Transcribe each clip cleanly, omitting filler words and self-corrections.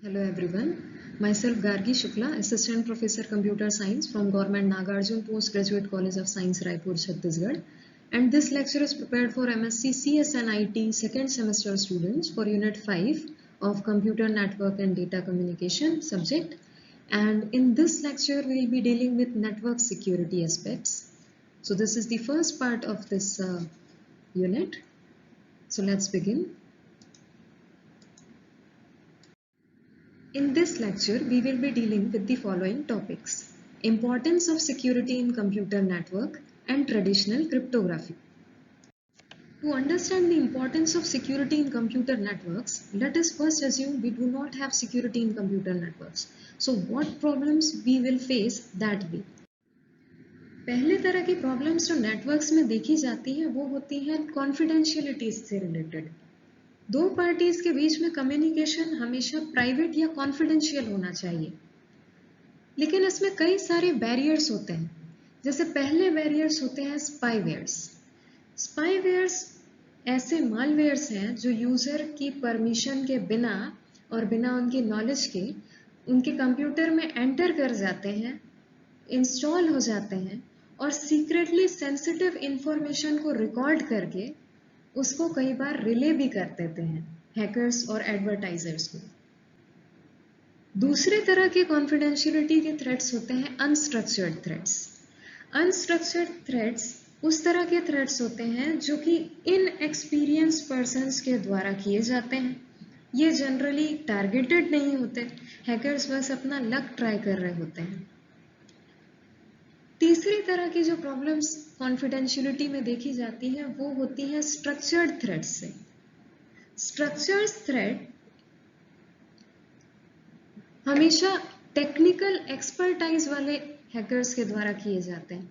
Hello everyone. Myself Gargi Shukla, Assistant Professor Computer Science from Government Nagarjun Postgraduate College of Science, Raipur, Chhattisgarh. And this lecture is prepared for MSc CS and IT second semester students for Unit 5 of Computer Network and Data Communication subject. And in this lecture, we will be dealing with network security aspects. So this is the first part of this unit. So let's begin. In this lecture, we will be dealing with the following topics: importance of security in computer network and traditional cryptography. To understand the importance of security in computer networks, let us first assume we do not have security in computer networks. So what problems we will face that way? पहले तरह की problems जो networks में देखी जाती हैं वो होती हैं कॉन्फिडेंशियलिटी से रिलेटेड। दो पार्टीज के बीच में कम्युनिकेशन हमेशा प्राइवेट या कॉन्फिडेंशियल होना चाहिए, लेकिन इसमें कई सारे बैरियर्स होते हैं। जैसे पहले बैरियर्स होते हैं स्पाईवेयर्स। स्पाईवेयर्स ऐसे मालवेयर्स हैं जो यूजर की परमिशन के बिना और बिना उनकी नॉलेज के उनके कंप्यूटर में एंटर कर जाते हैं, इंस्टॉल हो जाते हैं और सीक्रेटली सेंसिटिव इंफॉर्मेशन को रिकॉर्ड करके उसको कई बार रिले भी कर देते हैं हैकर्स और एडवर्टाइजर्स को। दूसरे तरह के कॉन्फिडेंशियलिटी के थ्रेट्स होते हैं अनस्ट्रक्चर्ड थ्रेट्स। अनस्ट्रक्चर्ड थ्रेट्स उस तरह के थ्रेट्स होते हैं जो कि इनएक्सपीरियंस पर्सन्स के द्वारा किए जाते हैं। ये जनरली टारगेटेड नहीं होते, हैकर्स बस अपना लक ट्राई कर रहे होते हैं। तीसरी तरह की जो प्रॉब्लम्स कॉन्फिडेंशियलिटी में देखी जाती हैं वो होती हैं स्ट्रक्चर्ड थ्रेट्स से। स्ट्रक्चर्ड थ्रेट हमेशा टेक्निकल एक्सपर्टाइज वाले हैकर्स के द्वारा किए जाते हैं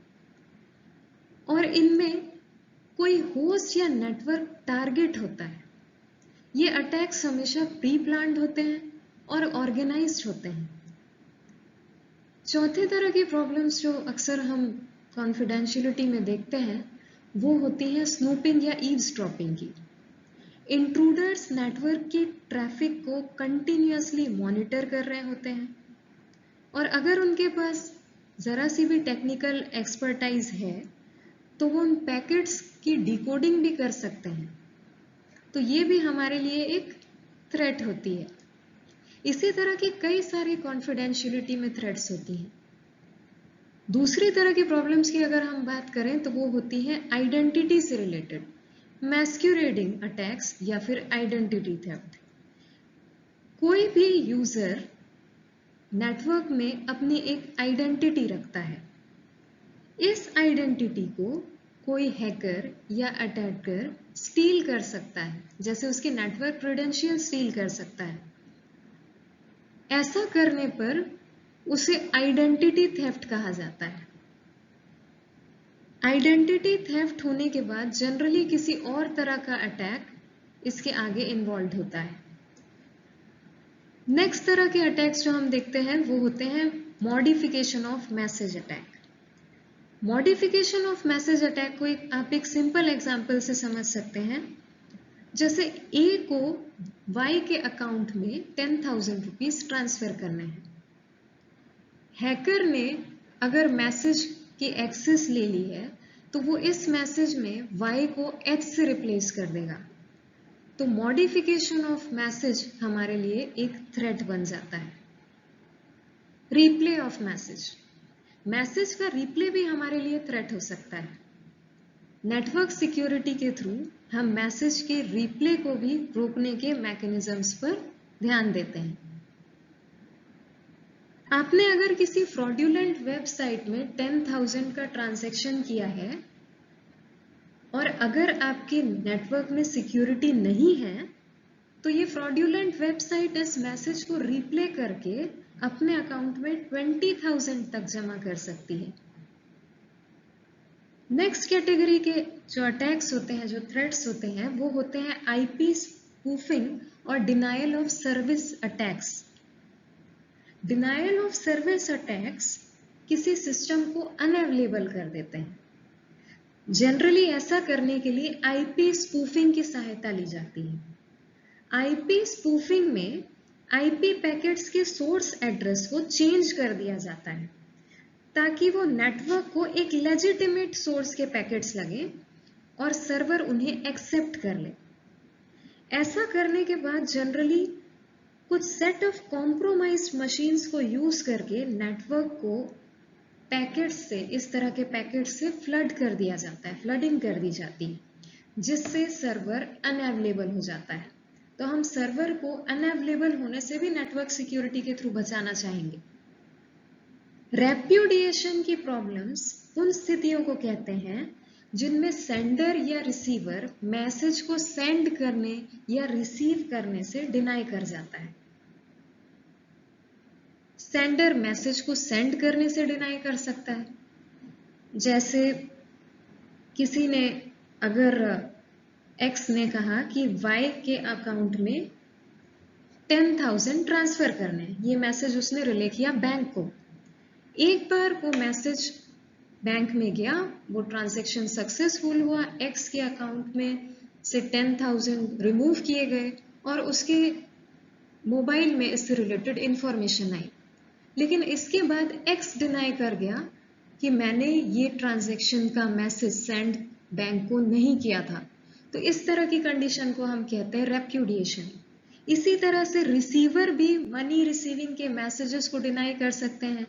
और इनमें कोई होस्ट या नेटवर्क टारगेट होता है। ये अटैक्स हमेशा प्री प्लान्ड होते हैं और ऑर्गेनाइज्ड होते हैं। चौथे तरह की प्रॉब्लम्स जो अक्सर हम कॉन्फिडेंशियलिटी में देखते हैं वो होती हैं स्नूपिंग या ईव्सड्रॉपिंग की। इंट्रूडर्स नेटवर्क की ट्रैफिक को कंटिन्यूअसली मॉनिटर कर रहे होते हैं और अगर उनके पास ज़रा सी भी टेक्निकल एक्सपर्टाइज है तो वो उन पैकेट्स की डिकोडिंग भी कर सकते हैं। तो ये भी हमारे लिए एक थ्रेट होती है। इसी तरह की कई सारी कॉन्फिडेंशियलिटी में थ्रेट्स होती हैं। दूसरी तरह की प्रॉब्लम्स की अगर हम बात करें तो वो होती हैं आइडेंटिटी से रिलेटेड, मैस्क्यूरेडिंग अटैक्स या फिर आइडेंटिटी थेफ्ट। कोई भी यूजर नेटवर्क में अपनी एक आइडेंटिटी रखता है। इस आइडेंटिटी को कोई हैकर या अटैकर स्टील कर सकता है, जैसे उसके नेटवर्क क्रेडेंशियल स्टील कर सकता है। ऐसा करने पर उसे आइडेंटिटी थेफ्ट कहा जाता है। आइडेंटिटी थेफ्ट होने के बाद जनरली किसी और तरह का अटैक इसके आगे इन्वॉल्व होता है। नेक्स्ट तरह के अटैक्स जो हम देखते हैं वो होते हैं modification of message attack. Modification of message attack को आप एक सिंपल एग्जांपल से समझ सकते हैं। जैसे ए को वाई के अकाउंट में 10,000 रुपीज ट्रांसफर करने हैं। हैकर ने अगर मैसेज की एक्सेस ले ली है तो वो इस मैसेज में वाई को एच से रिप्लेस कर देगा। तो मॉडिफिकेशन ऑफ मैसेज हमारे लिए एक थ्रेट बन जाता है। रिप्ले ऑफ मैसेज, मैसेज का रिप्ले भी हमारे लिए थ्रेट हो सकता है। नेटवर्क सिक्योरिटी के थ्रू हम मैसेज के रिप्ले को भी रोकने के मैकेनिज्म्स पर ध्यान देते हैं। आपने अगर किसी फ्रॉड्यूलेंट वेबसाइट में 10,000 का ट्रांजैक्शन किया है और अगर आपके नेटवर्क में सिक्योरिटी नहीं है तो ये फ्रॉड्यूलेंट वेबसाइट इस मैसेज को रिप्ले करके अपने अकाउंट में 20,000 तक जमा कर सकती है। नेक्स्ट कैटेगरी के जो अटैक्स होते हैं, जो थ्रेट्स होते हैं, वो होते हैं आईपी स्पूफिंग और denial of service attacks. Denial of service attacks किसी सिस्टम को अनअवेलेबल कर देते हैं। जनरली ऐसा करने के लिए आईपी स्पूफिंग की सहायता ली जाती है। आईपी स्पूफिंग में आईपी पैकेट्स के सोर्स एड्रेस को चेंज कर दिया जाता है ताकि वो नेटवर्क को एक लेजिटिमेट सोर्स के पैकेट्स लगे और सर्वर उन्हें एक्सेप्ट कर ले। ऐसा करने के बाद जनरली कुछ सेट ऑफ कॉम्प्रोमाइज्ड मशीन्स को यूज करके नेटवर्क को पैकेट्स से, इस तरह के पैकेट्स से फ्लड कर दिया जाता है, फ्लडिंग कर दी जाती है, जिससे सर्वर अनअवेलेबल हो जाता है। तो हम सर्वर को अनअवेलेबल होने से भी नेटवर्क सिक्योरिटी के थ्रू बचाना चाहेंगे। रेप्यूडिएशन की प्रॉब्लम्स उन स्थितियों को कहते हैं जिनमें सेंडर या रिसीवर मैसेज को सेंड करने या रिसीव करने से डिनाई कर जाता है। सेंडर मैसेज को सेंड करने से डिनाई कर सकता है, जैसे किसी ने, अगर X ने कहा कि Y के अकाउंट में 10,000 ट्रांसफर करने, ये मैसेज उसने रिले किया बैंक को। एक बार वो मैसेज बैंक में गया, वो ट्रांजैक्शन सक्सेसफुल हुआ, X के अकाउंट में से 10,000 रिमूव किए गए और उसके मोबाइल में इससे रिलेटेड इंफॉर्मेशन आई। लेकिन इसके बाद X डिनाई कर गया कि मैंने ये ट्रांजैक्शन का मैसेज सेंड बैंक को नहीं किया था। तो इस तरह की कंडीशन को हम कहते हैं रेप्यूडिएशन। इसी तरह से रिसीवर भी मनी रिसीविंग के मैसेजेस को डिनाई कर सकते हैं।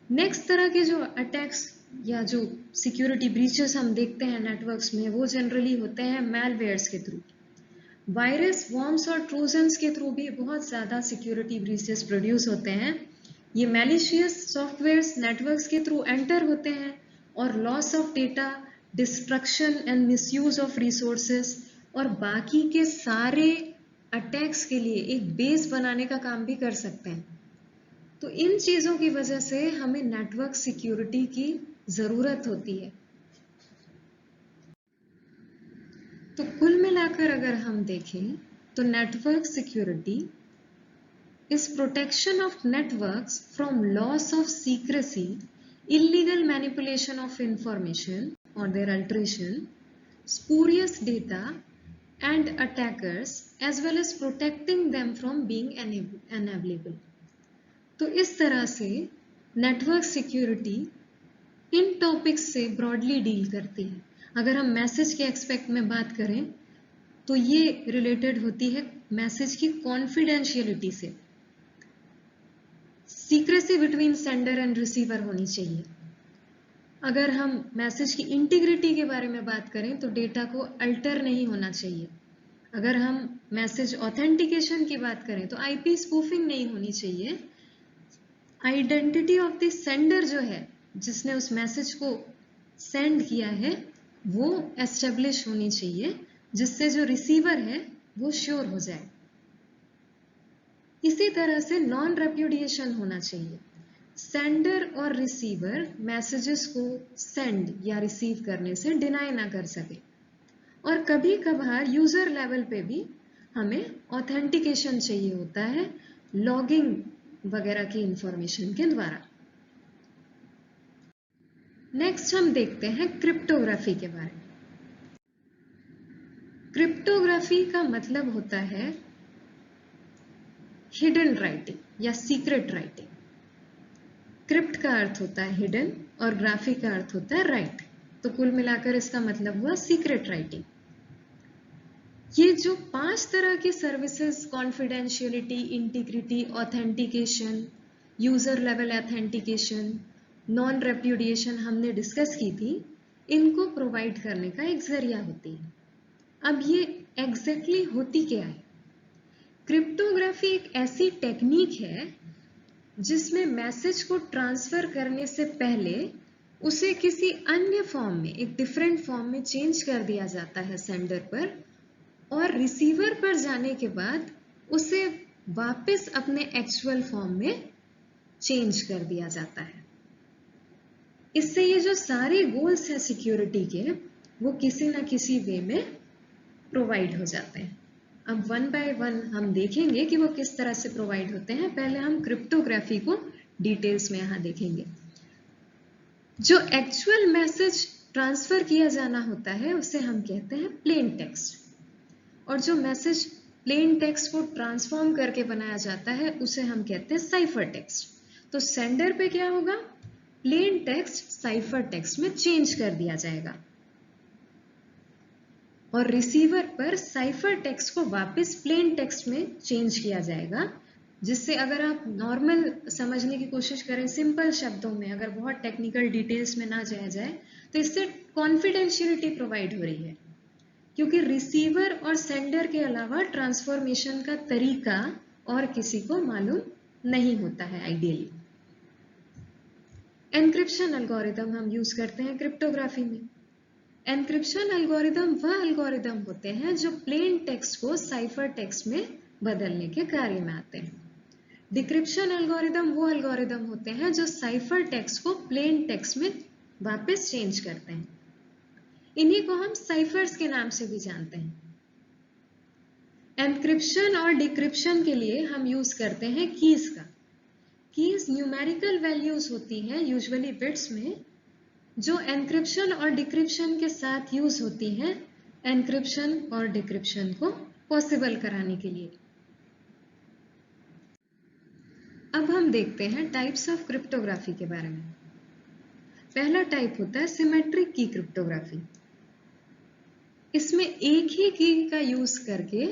नेक्स्ट तरह के जो अटैक्स या जो सिक्योरिटी ब्रीचेस हम देखते हैं नेटवर्क्स में, वो जनरली होते हैं मैलवेयर्स के थ्रू। वायरस, वॉर्म्स और ट्रोजन्स के थ्रू भी बहुत ज़्यादा सिक्योरिटी ब्रीचेस प्रोड्यूस होते हैं। ये मैलिशियस सॉफ्टवेयर्स नेटवर्क्स के थ्रू एंटर होते हैं और loss of data, destruction and misuse of resources और बाकी के सारे अटैक्स के लिए एक बेस बनाने का काम भी कर सकते हैं। तो इन चीज़ों की वजह से हमें नेटवर्क सिक्योरिटी की ज़रूरत होती है। तो कुल मिलाकर अगर हम देखें तो network security is protection of networks from loss of secrecy, illegal manipulation of information or their alteration, spurious data and attackers, as well as protecting them from being unavailable. तो इस तरह से नेटवर्क सिक्योरिटी इन टॉपिक्स से broadly deal करती है। अगर हम message के एक्सपेक्ट में बात करें तो ये रिलेटेड होती है मैसेज की कॉन्फिडेंशियलिटी से। Secrecy between sender and receiver होनी चाहिए। अगर हम मैसेज की इंटीग्रिटी के बारे में बात करें तो डेटा को अल्टर नहीं होना चाहिए। अगर हम मैसेज ऑथेंटिकेशन की बात करें तो आईपी स्पूफिंग नहीं होनी चाहिए। आइडेंटिटी ऑफ द सेंडर जो है, जिसने उस मैसेज को सेंड किया है, वो एस्टेब्लिश होनी चाहिए, जिससे जो रिसीवर है वो श्योर हो जाए। इसी तरह से नॉन रेप्यूडिएशन होना चाहिए। सेंडर और रिसीवर मैसेजेस को सेंड या रिसीव करने से डिनाई ना कर सके। और कभी कभार यूजर लेवल पे भी हमें ऑथेंटिकेशन चाहिए होता है, लॉगिंग वगैरह की इंफॉर्मेशन के द्वारा। नेक्स्ट हम देखते हैं क्रिप्टोग्राफी के बारे में। क्रिप्टोग्राफी का मतलब होता है हिडन राइटिंग या सीक्रेट राइटिंग। क्रिप्ट का अर्थ होता है हिडन और ग्राफी का अर्थ होता है राइट। तो कुल मिलाकर इसका मतलब हुआ सीक्रेट राइटिंग। ये जो 5 तरह की services, confidentiality, integrity, authentication, user level authentication, non repudiation हमने डिस्कस की थी, इनको प्रोवाइड करने का एक जरिया होती है। अब ये एग्जैक्टली होती क्या है? क्रिप्टोग्राफी एक ऐसी टेक्निक है जिसमें मैसेज को ट्रांसफर करने से पहले उसे किसी अन्य फॉर्म में, एक डिफरेंट फॉर्म में चेंज कर दिया जाता है सेंडर पर, और रिसीवर पर जाने के बाद उसे वापस अपने एक्चुअल फॉर्म में चेंज कर दिया जाता है। इससे ये जो सारे गोल्स हैं सिक्योरिटी के, वो किसी ना किसी वे में प्रोवाइड हो जाते हैं। अब वन बाय वन हम देखेंगे कि वो किस तरह से प्रोवाइड होते हैं। पहले हम क्रिप्टोग्राफी को डिटेल्स में यहाँ देखेंगे। जो एक्चुअल मैसेज ट्रांसफर किया जाना होता है उसे हम कहते हैं प्लेन टेक्स्ट, और जो मैसेज प्लेन टेक्स्ट को ट्रांसफॉर्म करके बनाया जाता है उसे हम कहते हैं साइफर टेक्स्ट। तो सेंडर पे क्या होगा, प्लेन टेक्स्ट साइफर टेक्स्ट में चेंज कर दिया जाएगा और रिसीवर पर साइफर टेक्स्ट को वापस प्लेन टेक्स्ट में चेंज किया जाएगा, जिससे अगर आप नॉर्मल समझने की कोशिश करें सिंपल शब्दों में, अगर बहुत टेक्निकल डिटेल्स में ना जाया जाए, तो इससे कॉन्फिडेंशियलिटी प्रोवाइड हो रही है, क्योंकि रिसीवर और सेंडर के अलावा ट्रांसफॉर्मेशन का तरीका और किसी को मालूम नहीं होता है आइडियली। एन्क्रिप्शन एल्गोरिदम हम यूज करते हैं क्रिप्टोग्राफी में। एन्क्रिप्शन एल्गोरिदम वह एल्गोरिदम होते हैं जो प्लेन टेक्स्ट को साइफर टेक्स्ट में बदलने के कार्य में आते हैं। डिक्रिप्शन एल्गोरिदम वो एल्गोरिदम होते हैं जो साइफर टेक्स्ट को प्लेन टेक्स्ट में वापस चेंज करते हैं। इन्हीं को हम साइफर्स के नाम से भी जानते हैं। एन्क्रिप्शन और डिक्रिप्शन के लिए हम यूज करते हैं कीज का। कीज न्यूमेरिकल वैल्यूज होती हैं, यूजुअली बिट्स में, जो एन्क्रिप्शन और डिक्रिप्शन के साथ यूज होती हैं एन्क्रिप्शन और डिक्रिप्शन को पॉसिबल कराने के लिए। अब हम देखते हैं टाइप्स ऑफ क्रिप्टोग्राफी के बारे में। पहला टाइप होता है सिमेट्रिक की क्रिप्टोग्राफी। इसमें एक ही की का यूज करके,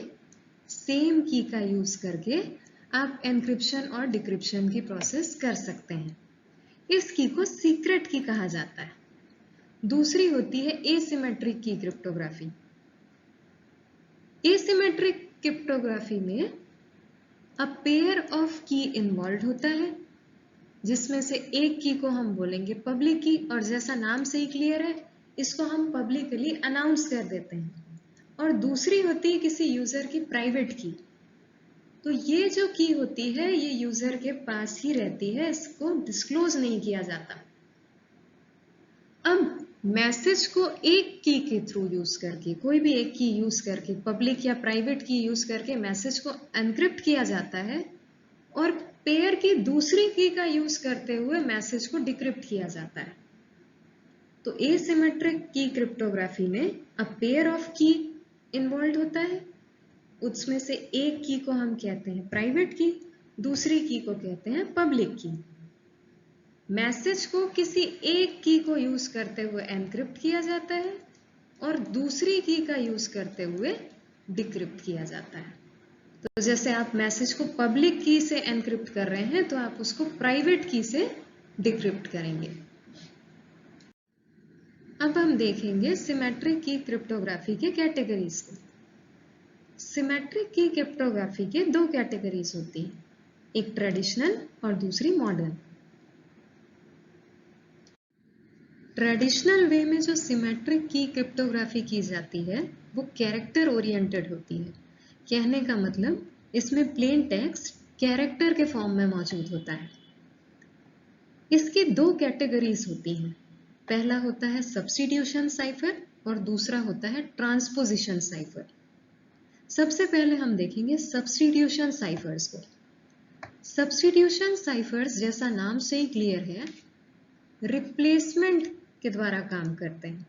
सेम की का यूज करके आप एन्क्रिप्शन और डिक्रिप्शन की प्रोसेस कर सकते हैं। इस की को सीक्रेट की कहा जाता है। दूसरी होती है एसिमेट्रिक की क्रिप्टोग्राफी। एसिमेट्रिक क्रिप्टोग्राफी में अ पेयर ऑफ की इन्वॉल्व होता है, जिसमें से एक की को हम बोलेंगे पब्लिक की, और जैसा नाम से ही क्लियर है, इसको हम पब्लिकली अनाउंस कर देते हैं। और दूसरी होती है किसी यूजर की प्राइवेट की। तो ये जो की होती है ये यूजर के पास ही रहती है, इसको डिस्क्लोज नहीं किया जाता। अब मैसेज को एक की के थ्रू यूज करके, कोई भी एक की यूज करके, पब्लिक या प्राइवेट की यूज करके मैसेज को एनक्रिप्ट किया जाता है, और पेयर की दूसरी की का यूज करते हुए मैसेज को डिक्रिप्ट किया जाता है। तो एसिमेट्रिक की क्रिप्टोग्राफी में अ पेयर ऑफ की इन्वॉल्व होता है, उसमें से एक की को हम कहते हैं प्राइवेट की, दूसरी की को कहते हैं पब्लिक की। मैसेज को किसी एक की को यूज करते हुए एनक्रिप्ट किया जाता है और दूसरी की का यूज करते हुए डिक्रिप्ट किया जाता है। तो जैसे आप मैसेज को पब्लिक की से एनक्रिप्ट कर रहे हैं, तो आप उसको प्राइवेट की से डिक्रिप्ट करेंगे। अब हम देखेंगे सिमेट्रिक की क्रिप्टोग्राफी के कैटेगरीज को। सिमेट्रिक की क्रिप्टोग्राफी के दो कैटेगरीज होती हैं, एक ट्रेडिशनल और दूसरी मॉडर्न। ट्रेडिशनल वे में जो सिमेट्रिक की क्रिप्टोग्राफी की जाती है वो कैरेक्टर ओरिएंटेड होती है। कहने का मतलब इसमें प्लेन टेक्स्ट कैरेक्टर के फॉर्म में मौजूद होता है। इसकी दो कैटेगरीज होती हैं, पहला होता है सब्स्टिट्यूशन साइफर और दूसरा होता है ट्रांसपोजिशन साइफर। सबसे पहले हम देखेंगे सब्स्टिट्यूशन साइफर्स को। सब्स्टिट्यूशन साइफर्स जैसा नाम से ही क्लियर है, रिप्लेसमेंट के द्वारा काम करते हैं।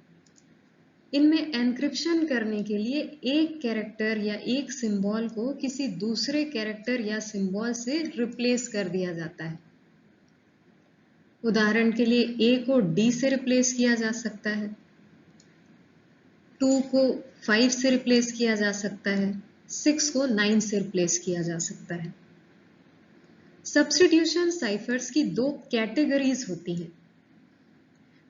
इनमें एनक्रिप्शन करने के लिए एक कैरेक्टर या एक सिंबल को किसी दूसरे कैरेक्टर या सिंबल से रिप्लेस कर दिया जाता है। उदाहरण के लिए ए को डी से रिप्लेस किया जा सकता है, 2 को 5 से रिप्लेस किया जा सकता है, 6 को 9 से रिप्लेस किया जा सकता है। सब्स्टिट्यूशन साइफर्स की दो कैटेगरीज होती हैं।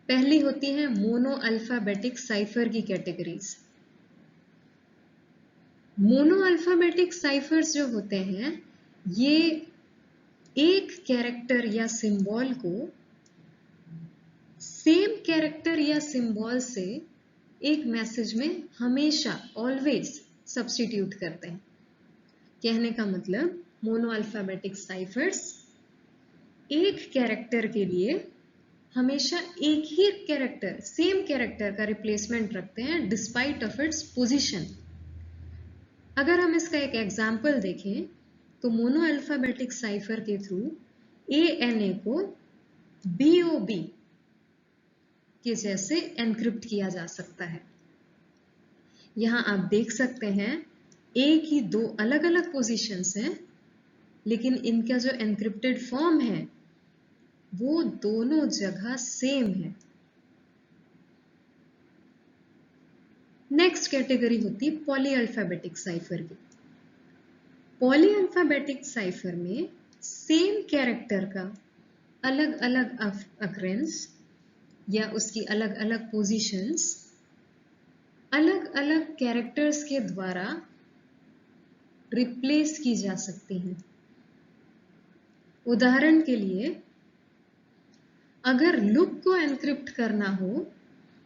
पहली होती है मोनो अल्फाबेटिक साइफर की कैटेगरीज। मोनो अल्फाबेटिक साइफर्स जो होते हैं, ये एक कैरेक्टर या सिंबल को सेम कैरेक्टर या सिंबल से एक मैसेज में हमेशा ऑलवेज सब्स्टिट्यूट करते हैं। कहने का मतलब मोनो अल्फाबेटिक साइफर्स एक कैरेक्टर के लिए हमेशा एक ही कैरेक्टर, सेम कैरेक्टर का रिप्लेसमेंट रखते हैं डिस्पाइट ऑफ इट्स पोजीशन। अगर हम इसका एक एग्जाम्पल देखें तो मोनो अल्फाबेटिक साइफर के थ्रू ANA को BOB के जैसे एनक्रिप्ट किया जा सकता है। यहां आप देख सकते हैं एक ही दो अलग अलग पोजीशंस हैं, लेकिन इनका जो एनक्रिप्टेड फॉर्म है वो दोनों जगह सेम है। नेक्स्ट कैटेगरी होती है पॉली अल्फाबेटिक साइफर की। पॉली अल्फाबेटिक साइफर में सेम कैरेक्टर का अलग अलग अकरेंस या उसकी अलग अलग पोजीशंस अलग अलग कैरेक्टर्स के द्वारा रिप्लेस की जा सकती हैं। उदाहरण के लिए, अगर लुक को एनक्रिप्ट करना हो,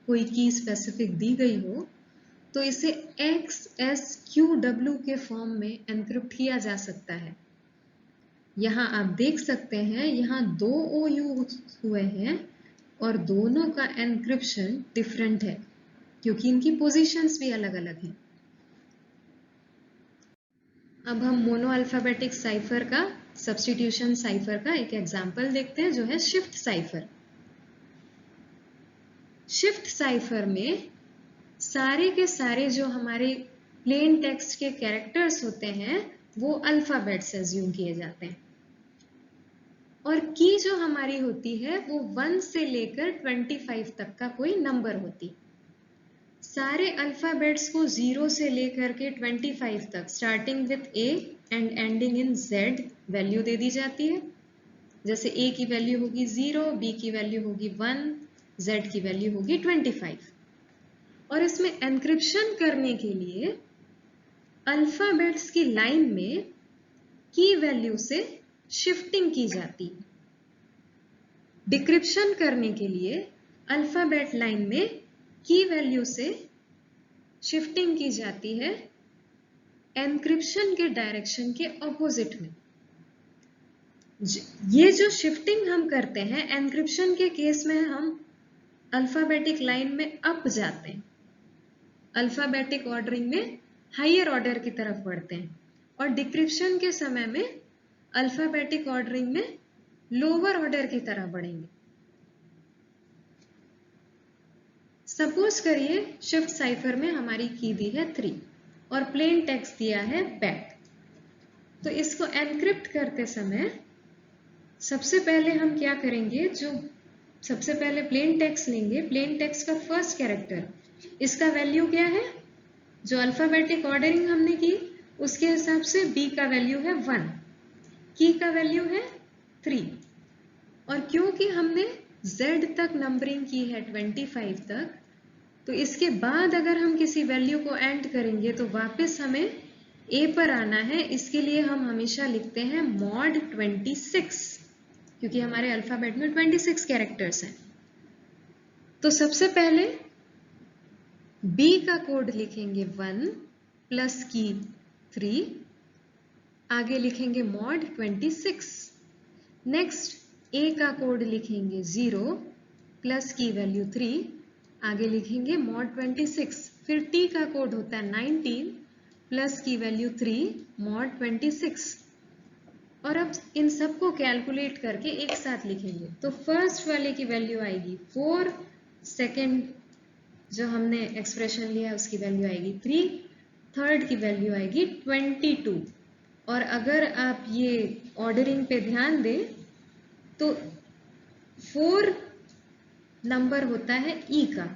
कोई की स्पेसिफिक दी गई हो, तो इसे XSQW के फॉर्म में एनक्रिप्ट किया जा सकता है। यहाँ आप देख सकते हैं, यहाँ दो O यूज हुए हैं और दोनों का एनक्रिप्शन डिफरेंट है क्योंकि इनकी पोजीशंस भी अलग अलग हैं। अब हम मोनो अल्फाबेटिक साइफर का, सब्स्टिट्यूशन साइफर का एक एग्जाम्पल देखते हैं जो है शिफ्ट साइफर। शिफ्ट साइफर में सारे के सारे जो हमारे प्लेन टेक्स्ट के कैरेक्टर्स होते हैं वो अल्फाबेट्स एज्यूम किए जाते हैं, और की जो हमारी होती है वो 1 से लेकर 25 तक का कोई नंबर होती। सारे अल्फाबेट्स को 0 से लेकर के 25 तक starting with A and ending in Z value दे दी जाती है। जैसे A की वैल्यू होगी 0, B की वैल्यू होगी 1, Z की वैल्यू होगी 25। और इसमें एनक्रिप्शन करने के लिए अल्फाबेट्स की लाइन में की वैल्यू से शिफ्टिंग की जाती है। डिक्रिप्शन करने के लिए अल्फाबेट लाइन में की वैल्यू से शिफ्टिंग की जाती है एनक्रिप्शन के डायरेक्शन के ऑपोजिट में। ये जो शिफ्टिंग हम करते हैं एनक्रिप्शन के केस में, हम अल्फाबेटिक लाइन में अप जाते हैं, अल्फाबेटिक ऑर्डरिंग में हायर ऑर्डर की तरफ बढ़ते हैं, और डिक्रिप्शन के समय में अल्फाबेटिक ऑर्डरिंग में लोअर ऑर्डर की तरफ बढ़ेंगे। सपोज करिए शिफ्ट साइफर में हमारी की दी है 3 और प्लेन टेक्स्ट दिया है बैक। तो इसको एनक्रिप्ट करते समय सबसे पहले हम क्या करेंगे, जो सबसे पहले प्लेन टेक्स्ट लेंगे, प्लेन टेक्स्ट का फर्स्ट कैरेक्टर, इसका वैल्यू क्या है, जो अल्फाबेटिक ऑर्डरिंग हमने की उसके हिसाब से B का वैल्यू है 1, की का वैल्यू है 3, और क्योंकि हमने Z तक नंबरिंग की है 25 तक, तो इसके बाद अगर हम किसी वैल्यू को एंड करेंगे तो वापस हमें A पर आना है। इसके लिए हम हमेशा लिखते हैं mod 26, क्योंकि हमारे अल्फाबेट में 26 कैरेक्टर्स हैं। तो सबसे पहले B का कोड लिखेंगे 1 प्लस की 3, आगे लिखेंगे mod 26। नेक्स्ट A का कोड लिखेंगे 0 प्लस की वैल्यू 3, आगे लिखेंगे mod 26। फिर T का कोड होता है 19 प्लस की वैल्यू 3 mod 26। और अब इन सबको कैलकुलेट करके एक साथ लिखेंगे। तो फर्स्ट वाले की वैल्यू आएगी 4, सेकेंड जो हमने एक्सप्रेशन लिया उसकी वैल्यू आएगी 3, थर्ड की वैल्यू आएगी 22। और अगर आप ये ऑर्डरिंग पे ध्यान दें तो 4 नंबर होता है E का,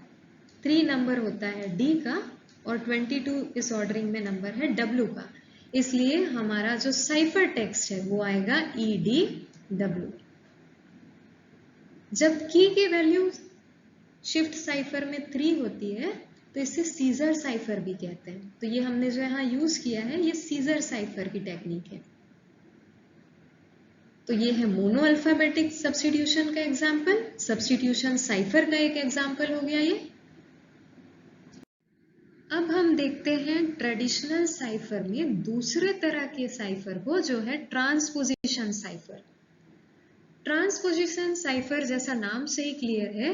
3 नंबर होता है D का, और 22 इस ऑर्डरिंग में नंबर है W का। इसलिए हमारा जो साइफर टेक्स्ट है वो आएगा EDW। जब की की वैल्यू शिफ्ट साइफर में 3 होती है तो इसे सीजर साइफर भी कहते हैं। तो ये हमने जो यहाँ यूज किया है ये सीजर साइफर की टेक्निक है। तो ये है मोनो अल्फाबेटिक सब्स्टिट्यूशन का एग्जाम्पल, सब्स्टिट्यूशन साइफर का एक एग्जाम्पल हो गया ये। अब हम देखते हैं ट्रेडिशनल साइफर में दूसरे तरह के साइफर को, जो है ट्रांसपोजिशन साइफर। ट्रांसपोजिशन साइफर जैसा नाम से ही क्लियर है,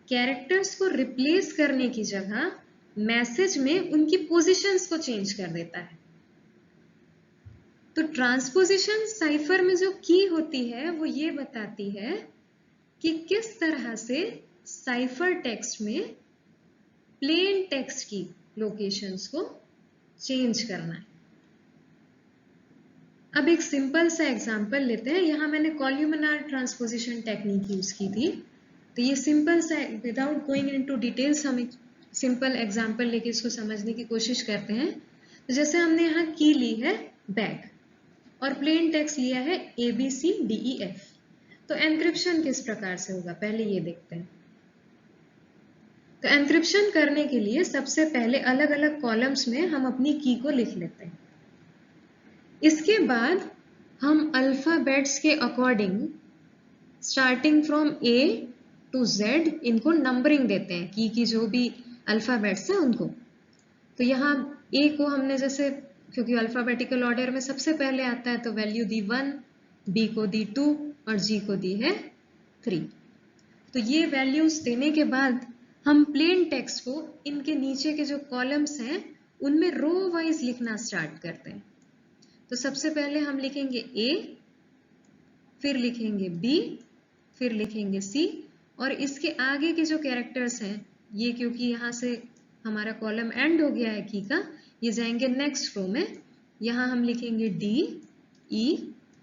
कैरेक्टर्स को रिप्लेस करने की जगह मैसेज में उनकी पोजीशंस को चेंज कर देता है। तो ट्रांसपोजिशन साइफर में जो की होती है वो ये बताती है कि किस तरह से साइफर टेक्स्ट में प्लेन टेक्स्ट की लोकेशंस को चेंज करना है। अब एक सिंपल सा एग्जांपल लेते हैं। यहाँ मैंने कॉल्यूमिनार ट्रांसपोजिशन टेक्निक यूज की थी, तो ये सिंपल सा, विदाउट गोइंग इनटू डिटेल्स, हम एक सिंपल एग्जांपल लेके इसको समझने की कोशिश करते हैं। तो जैसे हमने यहाँ की ली है बैग और प्लेन टेक्स्ट लिया है ABCDEF, तो एन्क्रिप्शन किस प्रकार से होगा पहले ये देखते हैं। तो एन्क्रिप्शन करने के लिए सबसे पहले अलग अलग कॉलम्स में हम अपनी की को लिख लेते हैं। इसके बाद हम अल्फाबेट्स के according starting from A to Z इनको नंबरिंग देते हैं, की जो भी अल्फाबेट्स हैं उनको। तो यहाँ A को हमने जैसे, क्योंकि अल्फाबेटिकल ऑर्डर में सबसे पहले आता है, तो वैल्यू दी 1, B को दी 2 और G को दी है 3। तो ये वैल्यूज देने के बाद हम प्लेन टेक्स्ट को इनके नीचे के जो कॉलम्स हैं उनमें रो वाइज लिखना स्टार्ट करते हैं। तो सबसे पहले हम लिखेंगे A, फिर लिखेंगे B, फिर लिखेंगे C, और इसके आगे के जो कैरेक्टर्स हैं ये, क्योंकि यहाँ से हमारा कॉलम एंड हो गया है की का, ये जाएंगे नेक्स्ट रो में। यहाँ हम लिखेंगे D, E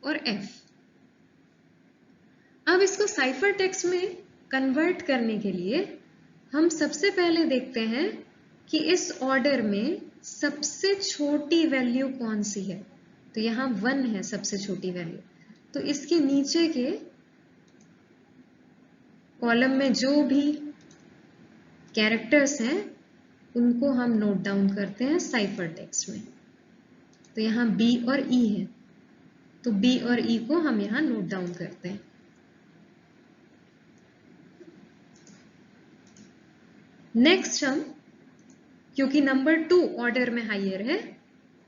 और F। अब इसको साइफर टेक्स्ट में कन्वर्ट करने के लिए हम सबसे पहले देखते हैं कि इस ऑर्डर में सबसे छोटी वैल्यू कौन सी है। तो यहाँ 1 है सबसे छोटी वैल्यू, तो इसके नीचे के कॉलम में जो भी कैरेक्टर्स हैं उनको हम नोट डाउन करते हैं साइफर टेक्स्ट में। तो यहाँ B और E है, तो B और E को हम यहाँ नोट डाउन करते हैं। नेक्स्ट हम, क्योंकि नंबर 2 ऑर्डर में हायर है,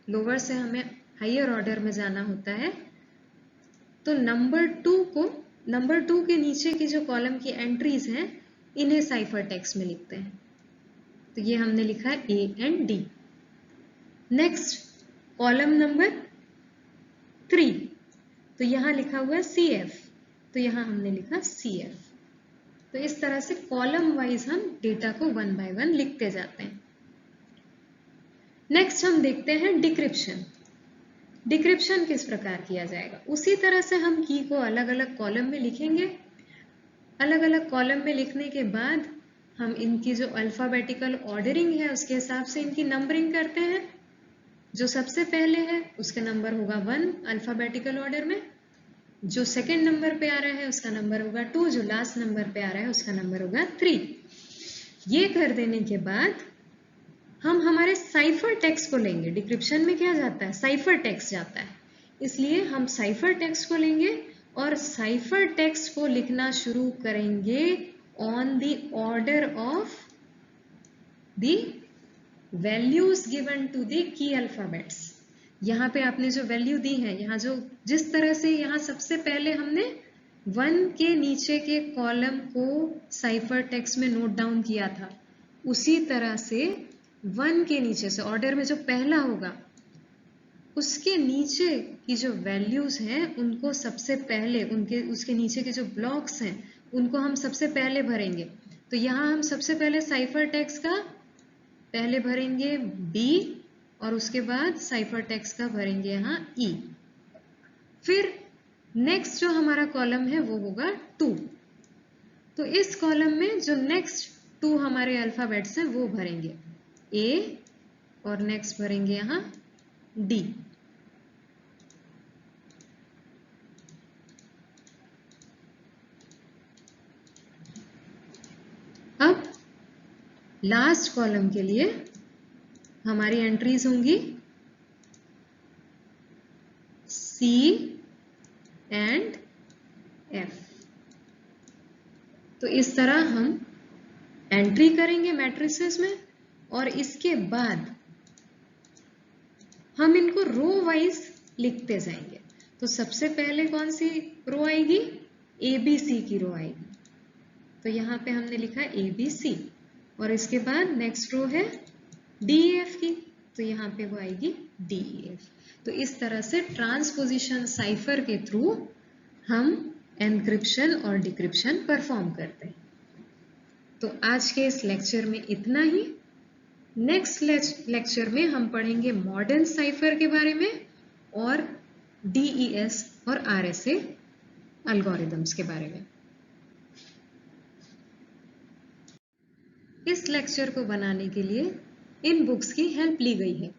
लोअर से हमें हायर ऑर्डर में जाना होता है, तो नंबर 2 के नीचे की जो कॉलम की एंट्रीज हैं इन्हें साइफर टेक्स्ट में लिखते हैं। तो ये हमने लिखा है A and D। Next column number 3, तो यहाँ लिखा हुआ है CF, तो यहाँ हमने लिखा CF। तो इस तरह से कॉलम वाइज हम डेटा को 1 बाय 1 लिखते जाते हैं। नेक्स्ट हम देखते हैं डिक्रिप्शन। डिक्रिप्शन किस प्रकार किया जाएगा, उसी तरह से हम की को अलग अलग कॉलम में लिखेंगे। अलग अलग कॉलम में लिखने के बाद हम इनकी जो अल्फाबेटिकल ऑर्डरिंग है उसके हिसाब से इनकी नंबरिंग करते हैं। जो सबसे पहले है उसका नंबर होगा 1 अल्फाबेटिकल ऑर्डर में, जो सेकंड नंबर पे आ रहा है उसका नंबर होगा 2, जो लास्ट नंबर पे आ रहा है उसका नंबर होगा 3। ये कर देने के बाद हम हमारे साइफर टेक्स्ट को लेंगे। डिक्रिप्शन में क्या जाता है, साइफर टेक्स्ट जाता है, इसलिए हम साइफर टेक्स्ट को लेंगे और साइफर टेक्स्ट को लिखना शुरू करेंगे on the order of the values given to the की अल्फाबेट्स। यहाँ पे आपने जो वैल्यू दी है, यहाँ जो जिस तरह से यहाँ सबसे पहले हमने 1 के नीचे के कॉलम को साइफर टेक्स्ट में नोट डाउन किया था, उसी तरह से 1 के नीचे से ऑर्डर में जो पहला होगा उसके नीचे की जो वैल्यूज हैं उनको सबसे पहले, उसके नीचे के जो ब्लॉक्स हैं उनको हम सबसे पहले भरेंगे। तो यहाँ हम सबसे पहले साइफर टेक्स्ट का पहले भरेंगे B और उसके बाद साइफर टेक्स्ट का भरेंगे यहाँ E। फिर नेक्स्ट जो हमारा कॉलम है वो होगा 2, तो इस कॉलम में जो नेक्स्ट 2 हमारे अल्फाबेट्स हैं वो भरेंगे A और नेक्स्ट भरेंगे यहाँ D। अब लास्ट कॉलम के लिए हमारी एंट्रीज होंगी C एंड F। तो इस तरह हम एंट्री करेंगे मैट्रिसेस में और इसके बाद हम इनको रो वाइज लिखते जाएंगे। तो सबसे पहले कौन सी रो आएगी, ABC की रो आएगी, तो यहाँ पे हमने लिखा ABC, और इसके बाद नेक्स्ट रो है DEF की, तो यहाँ पे वो आएगी DEF। तो इस तरह से ट्रांसपोजिशन साइफर के थ्रू हम एनक्रिप्शन और डिक्रिप्शन परफॉर्म करते हैं। तो आज के इस लेक्चर में इतना ही। नेक्स्ट लेक्चर में हम पढ़ेंगे मॉडर्न साइफर के बारे में और DES और RSA एल्गोरिदम्स के बारे में। इस लेक्चर को बनाने के लिए इन बुक्स की हेल्प ली गई है।